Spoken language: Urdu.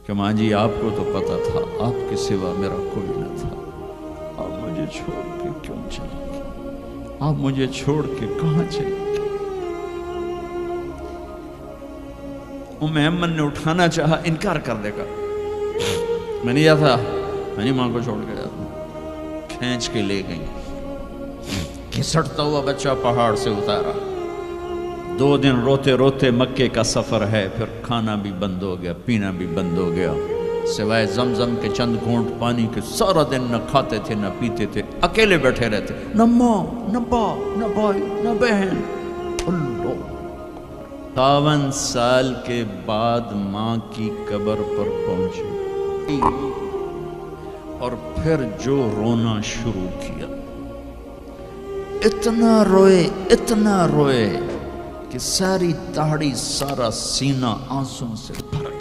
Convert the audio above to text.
کہ ماں جی آپ کو تو پتا تھا آپ کے سوا میرا کوئی نہ تھا، آپ مجھے چھوڑ کے کیوں چلے گئے؟ آپ مجھے چھوڑ کے کہاں چلے گئے؟ ایمن نے اٹھانا چاہا، انکار کر دے گا، میں نہیں جاتا، میں نہیں ماں کو چھوڑ کے جاتا۔ کھینچ کے لے گئی، کھسٹتا ہوا بچہ پہاڑ سے اتارا۔ 2 دن روتے روتے مکے کا سفر ہے، پھر کھانا بھی بند ہو گیا، پینا بھی بند ہو گیا، سوائے زمزم کے چند گھونٹ پانی کے سارا دن نہ کھاتے تھے نہ پیتے تھے، اکیلے بیٹھے رہتے، نہ ماں نہ باپ نہ بھائی نہ بہن۔ اللہ 52 سال کے بعد ماں کی قبر پر پہنچے اور پھر جو رونا شروع کیا، اتنا روئے کہ ساری داڑھی سارا سینہ آنسوں سے بھر گیا۔